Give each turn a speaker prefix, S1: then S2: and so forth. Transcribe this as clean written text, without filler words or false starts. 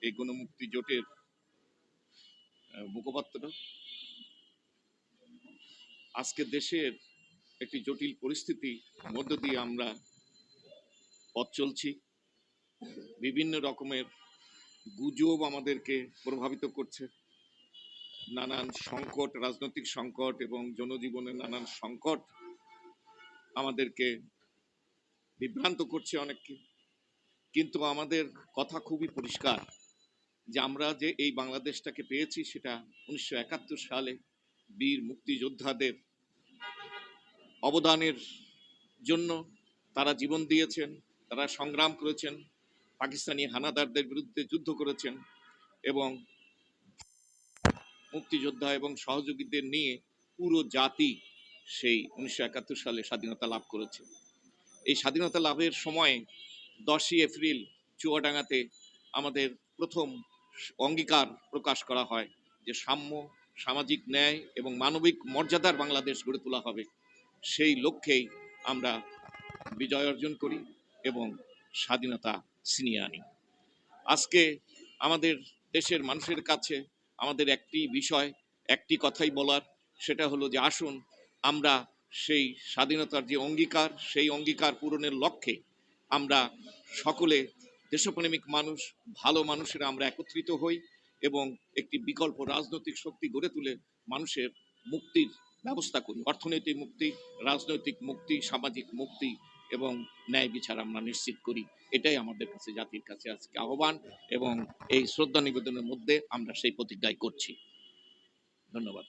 S1: এই গণমুক্তি জোটের মুখপাত্র। আজকে দেশের একটি জটিল পরিস্থিতির মধ্য দিয়ে আমরা পথ চলছি। বিভিন্ন রকমের গুজব আমাদেরকে প্রভাবিত করছে। নানান সংকট, রাজনৈতিক সংকট এবং জনজীবনের নানান সংকট আমাদেরকে বিভ্রান্ত করছে অনেককে। কিন্তু আমাদের কথা খুবই পরিষ্কার যে আমরা যে এই বাংলাদেশটাকে পেয়েছি সেটা 1971 সালে বীর মুক্তিযোদ্ধাদের অবদানের জন্য। তারা জীবন দিয়েছেন, তারা সংগ্রাম করেছেন, পাকিস্তানি হানাদারদের বিরুদ্ধে যুদ্ধ করেছেন এবং মুক্তিযোদ্ধা এবং সহযোগীদের নিয়ে পুরো জাতি সেই 1971 সালে স্বাধীনতা লাভ করেছে। এই স্বাধীনতা লাভের সময় 10ই এপ্রিল চুয়াডাঙ্গাতে আমাদের প্রথম অঙ্গীকার প্রকাশ করা হয় যে সাম্য, সামাজিক ন্যায় এবং মানবিক মর্যাদার বাংলাদেশ গড়ে তোলা হবে। সেই লক্ষ্যেই আমরা বিজয় অর্জন করি এবং স্বাধীনতা ছিনিয়ে আনি। আজকে আমাদের দেশের মানুষের কাছে আমাদের একটি বিষয়, একটি কথাই বলার, সেটা হলো যে আসুন আমরা সেই স্বাধীনতার যে অঙ্গীকার, সেই অঙ্গীকার পূরণের লক্ষ্যে আমরা সকলে দেশপ্রেমিক মানুষ, ভালো মানুষেরা আমরা একত্রিত হই এবং একটি বিকল্প রাজনৈতিক শক্তি গড়ে তুলে মানুষের মুক্তির ব্যবস্থা করি। অর্থনৈতিক মুক্তি, রাজনৈতিক মুক্তি, সামাজিক মুক্তি এবং ন্যায় বিচার আমরা নিশ্চিত করি। এটাই আমাদের কাছে, জাতির কাছে আজকে আহ্বান এবং এই শ্রদ্ধা নিবেদনের মধ্যে আমরা সেই প্রতিজ্ঞাই করছি। ধন্যবাদ।